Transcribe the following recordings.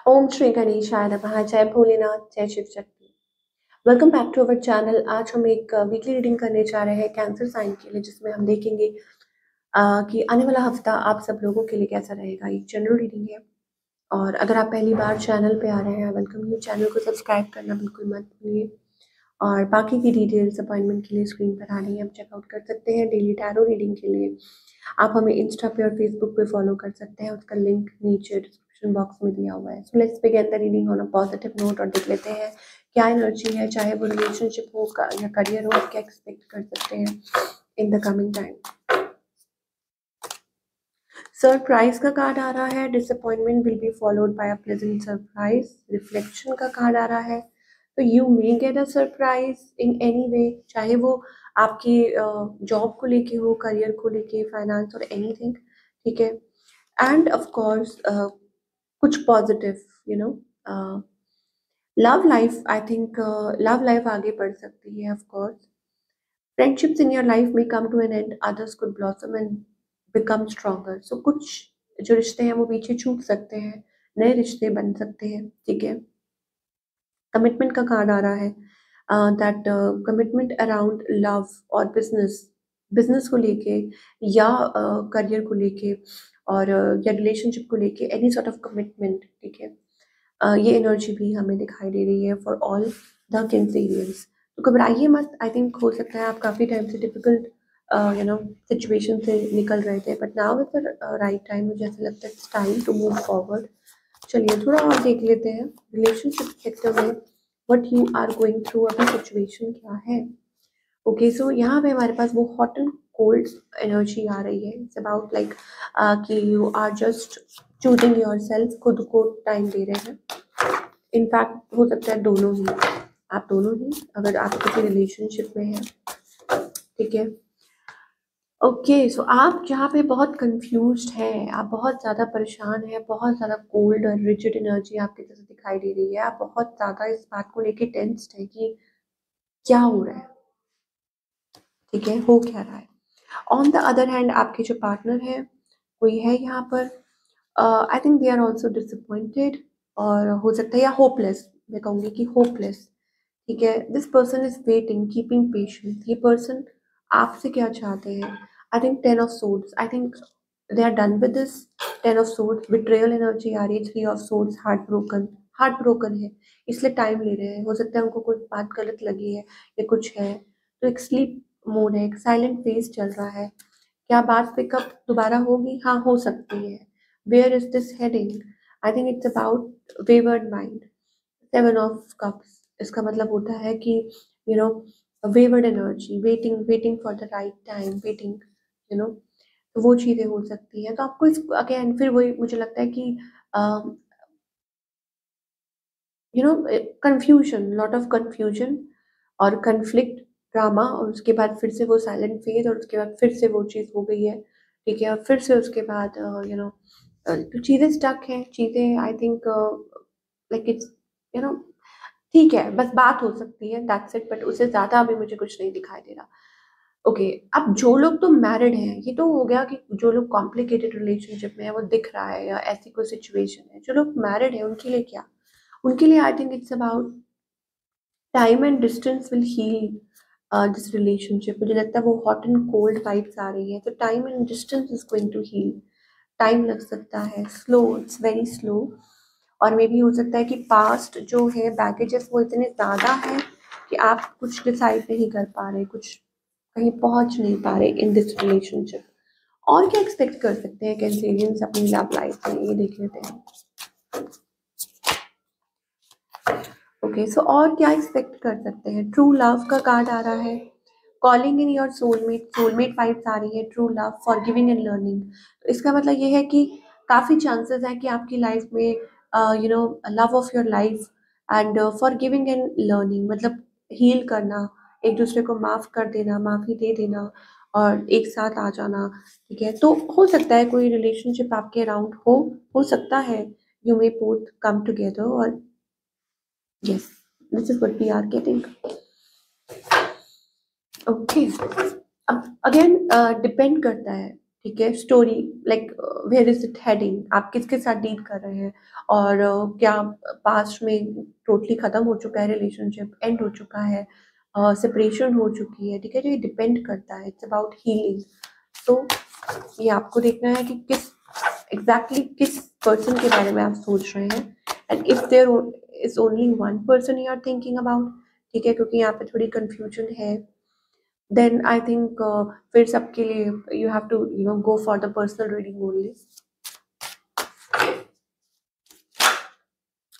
ओम श्री गणेशाय नमः। जय भोलेनाथ, जय Shiv Shakti. Welcome back to our channel. आज हम एक वीकली रीडिंग करने जा रहे हैं कैंसर साइन के लिए, जिसमें हम देखेंगे कि आने वाला हफ्ता आप सब लोगों के लिए कैसा रहेगा। एक जनरल रीडिंग है और अगर आप पहली बार चैनल पे आ रहे हैं, वेलकम यू। चैनल को सब्सक्राइब करना बिल्कुल मत भूलिए और बाकी की डिटेल्स अपॉइंटमेंट के लिए स्क्रीन पर आ रही है, आप चेकआउट कर सकते हैं। डेली टैरो रीडिंग के लिए आप हमें इंस्टा पे और फेसबुक पे फॉलो कर सकते हैं, उसका लिंक नीचे डिस्क्रिप्शन बॉक्स में दिया हुआ है। So let's begin the reading on a positive note और देख लेते हैं क्या एनर्जी है, चाहे वो रिलेशनशिप हो या करियर हो, आप क्या एक्सपेक्ट कर सकते हैं in the coming time. Surprise का कार्ड आ रहा है। Disappointment will be followed by a pleasant surprise. Reflection का कार्ड आ रहा है। तो you may get a surprise in any way, चाहे वो आपकी जॉब को लेके हो, करियर को लेके, फाइनेंस और एनीथिंग, ठीक है। एंड ऑफ कोर्स कुछ positive, you know, love life. I think love life आगे बढ़ सकती है। Of course friendships in your life may come to an end, others could blossom and become stronger. So कुछ जो रिश्ते हैं वो पीछे छूट सकते हैं, नए रिश्ते बन सकते हैं, ठीक है। कमिटमेंट का कार्ड आ रहा है, दैट कमिटमेंट अराउंड लव और बिजनेस को लेके या करियर को लेके और या रिलेशनशिप को लेके, एनी सॉर्ट ऑफ कमिटमेंट, ठीक है। ये एनर्जी भी हमें दिखाई दे रही है फॉर ऑल द कैंसेरियंस। तो घबराइए मत। आई थिंक हो सकता है आप काफ़ी टाइम से डिफिकल्ट सिचुएशन से निकल रहे थे, but now is the right time. मुझे ऐसा लगता है it's time to move forward. चलिए थोड़ा और देख लेते हैं रिलेशनशिप सेक्टर में what you are going through, अभी सिचुएशन क्या है। ओके, सो यहाँ पे हमारे पास वो हॉट एंड कोल्ड एनर्जी आ रही है। इट्स अबाउट लाइक कि you are just choosing yourself, खुद को टाइम दे रहे हैं। इनफैक्ट हो सकता है दोनों ही, आप दोनों ही, अगर आप किसी रिलेशनशिप में हैं, ठीक है। ओके, सो आप जहाँ पे बहुत कंफ्यूज्ड हैं, आप बहुत ज़्यादा परेशान हैं, बहुत ज़्यादा कोल्ड और रिजिड एनर्जी आपकी तरफ से दिखाई दे रही है। आप बहुत ज़्यादा इस बात को लेके टेंस्ड है कि क्या हो रहा है, ठीक है, हो क्या रहा है। ऑन द अदर हैंड आपके जो पार्टनर है, कोई है यहाँ पर, I think they are also disappointed, और हो सकता है या होपलेस, मैं कहूँगी कि होपलेस, ठीक है। This person is waiting, keeping patience. ये पर्सन आपसे क्या चाहते हैं। I think 10 of Swords, I think they are done with this. 10 of Swords, betrayal energy आ रही है। 3 of Swords, हार्ट ब्रोकन है, इसलिए टाइम ले रहे हैं। हो सकता है उनको कोई बात गलत लगी है या कुछ है, तो एक स्लीप मोड है, एक साइलेंट फेज चल रहा है। क्या बात पिकअप दोबारा होगी? हाँ, हो सकती है। Where is this heading? I think it's about wayward mind. 7 of Cups, इसका मतलब होता है कि you know wayward energy, waiting for the right time, waiting, you know, तो वो चीज़ें हो सकती हैं। तो आपको इस अगेन फिर वही मुझे लगता है कि कंफ्यूजन, लॉट ऑफ कंफ्यूजन और कन्फ्लिक्ट, ड्रामा, और उसके बाद फिर से वो साइलेंट फेज, और उसके बाद फिर से वो चीज़ हो गई है, ठीक है। और फिर से उसके बाद तो चीज़ें स्टक हैं, चीज़ें I think like it's, you know, ठीक है, बस बात हो सकती है, दैट्स इट, बट उससे ज़्यादा अभी मुझे कुछ नहीं दिखाई दे रहा। ओके, अब जो लोग तो मैरिड हैं, ये तो हो गया कि जो लोग कॉम्प्लिकेटेड रिलेशनशिप में है वो दिख रहा है या ऐसी कोई सिचुएशन है। जो लोग मैरिड है उनके लिए क्या? उनके लिए I think it's about time and distance will heal this relationship. मुझे लगता है वो हॉट एंड कोल्ड वाइब्स आ रही है, तो time and distance is going to heal. Time लग सकता है, स्लो, इट्स वेरी स्लो। और मे भी हो सकता है कि पास्ट जो है बैगेजेस वो इतने ज़्यादा हैं कि आप कुछ डिसाइड नहीं कर पा रहे, कुछ कहीं पहुंच नहीं पा रहे इन दिस रिलेशनशिप। और क्या एक्सपेक्ट कर सकते हैं कैंसेरियंस अपनी लव लाइफ में, ये देख लेते हैं। ओके, सो और क्या एक्सपेक्ट कर सकते हैं। ट्रू लव का कार्ड आ रहा है। Calling in your soulmate vibes आ रही है। True love, forgiving and learning. तो इसका मतलब ये है कि काफ़ी चांसेस है कि आपकी लाइफ में love of your life and forgiving and learning, मतलब हील करना, एक दूसरे को माफ़ कर देना, माफ़ी दे देना और एक साथ आ जाना, ठीक है। तो हो सकता है कोई रिलेशनशिप आपके अराउंड हो सकता है you may both come together, और yes, this is what we are getting. Okay, अब अगेन डिपेंड करता है, ठीक है, story like where is it heading, आप किसके साथ डील कर रहे हैं, और क्या पास्ट में टोटली खत्म हो चुका है, रिलेशनशिप एंड हो चुका है, सेपरेशन हो चुकी है, ठीक है, तो ये डिपेंड करता है, इट्स अबाउट हीलिंग। तो ये आपको देखना है कि किस एग्जैक्टली किस पर्सन के बारे में आप सोच रहे हैं, and if there is only one person you are thinking about, ठीक है, क्योंकि यहाँ पे थोड़ी कंफ्यूजन है, देन आई थिंक फिर सबके लिए you have to go for the personal reading only.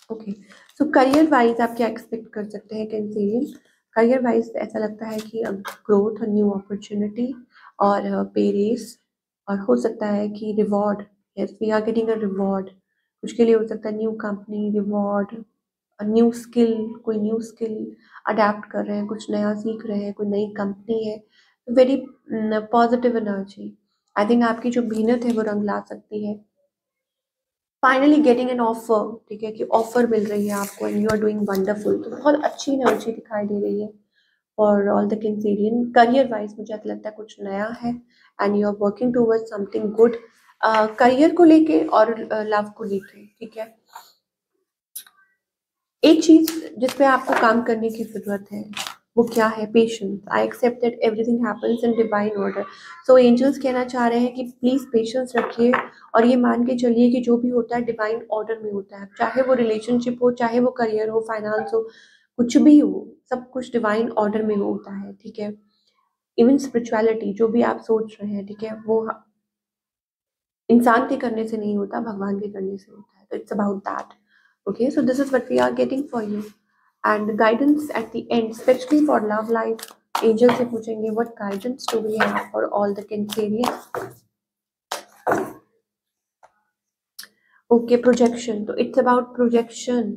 Okay, so career wise आप क्या एक्सपेक्ट कर सकते हैं कैंसेरियन? करियर वाइज ऐसा लगता है कि ग्रोथ, न्यू अपॉर्चुनिटी और पे रेस, और हो सकता है कि reward, yes we are getting a reward, कुछ के लिए हो सकता है new company, reward, new skill, कोई न्यू स्किल अडेप्ट कर रहे हैं, कुछ नया सीख रहे हैं, कोई नई कंपनी है, very positive energy. I think आपकी जो मेहनत है वो रंग ला सकती है। फाइनली गेटिंग एन ऑफर, ठीक है, कि ऑफर मिल रही है आपको and you are doing wonderful, तो बहुत अच्छी एनर्जी दिखाई दे रही है for all the Cancerian. Career wise मुझे ऐसा लगता है कुछ नया है and you are working towards something good, career को लेके और लव को लेके, ठीक है। एक चीज जिसपे आपको काम करने की जरूरत है वो क्या है? Patience. I accept that everything happens in divine order. So angels कहना चाह रहे हैं कि प्लीज पेशेंस रखिए और ये मान के चलिए कि जो भी होता है डिवाइन ऑर्डर में होता है, चाहे वो रिलेशनशिप हो, चाहे वो करियर हो, फाइनेंस हो, कुछ भी हो, सब कुछ डिवाइन ऑर्डर में होता है, ठीक है। इवन स्पिरिचुअलिटी जो भी आप सोच रहे हैं, ठीक है, वो इंसान के करने से नहीं होता, भगवान के करने से होता है, तो it's about that. Okay, so this is what we are getting for you, and guidance at the end, especially for love life, angel से पूछेंगे what guidance do we have for all the Cancerians? Okay, projection, तो it's about projection.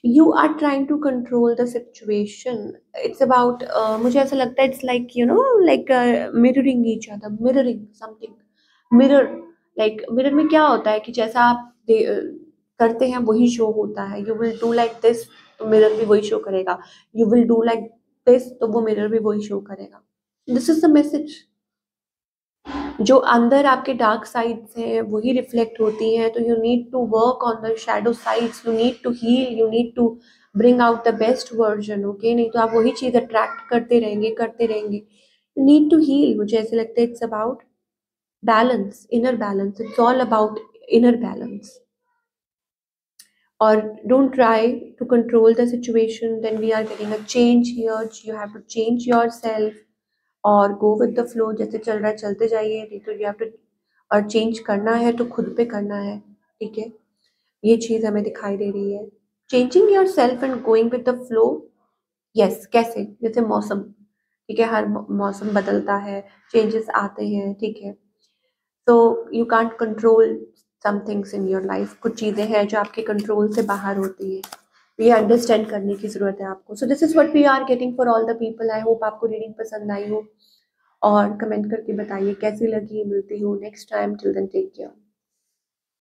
You are trying to control the situation. It's about मुझे ऐसा लगता है it's like like mirroring each other, mirroring something, mirror, like mirror में क्या होता है कि जैसा आप करते हैं वही शो होता है। You will do like this तो मिरर भी वही शो करेगा, you will do like this तो वो मिरर भी वही शो करेगा। This is the message। जो अंदर आपके डार्क साइड्स हैं वही रिफ्लेक्ट होती हैं, तो you need to work on the shadow sides, you need to heal, you need to bring out the best version. Okay, नहीं तो आप वही चीज़ अट्रैक्ट करते रहेंगे करते रहेंगे। यू नीड टू हील, मुझे ऐसे लगता है it's about balance, inner balance, it's all about inner balance. और don't try to control the situation, then we are getting a change here, you have to change yourself और go with the flow, जैसे चल रहा है चलते जाइए, नहीं तो यू हैव टू, और चेंज करना है तो खुद पे करना है, ठीक है। ये चीज़ हमें दिखाई दे रही है, changing your self and going with the flow. Yes, कैसे? जैसे मौसम, ठीक है, हर मौसम बदलता है, चेंजेस आते हैं, ठीक है, तो you can't control some things in your life, कुछ चीज़ें हैं जो आपके कंट्रोल से बाहर होती है, ये अंडरस्टैंड करने की ज़रूरत है आपको। So this is what we are getting for all the people. I hope आपको रीडिंग पसंद आई हो, और कमेंट करके बताइए कैसी लगी। मिलती हूँ next time, till then take care.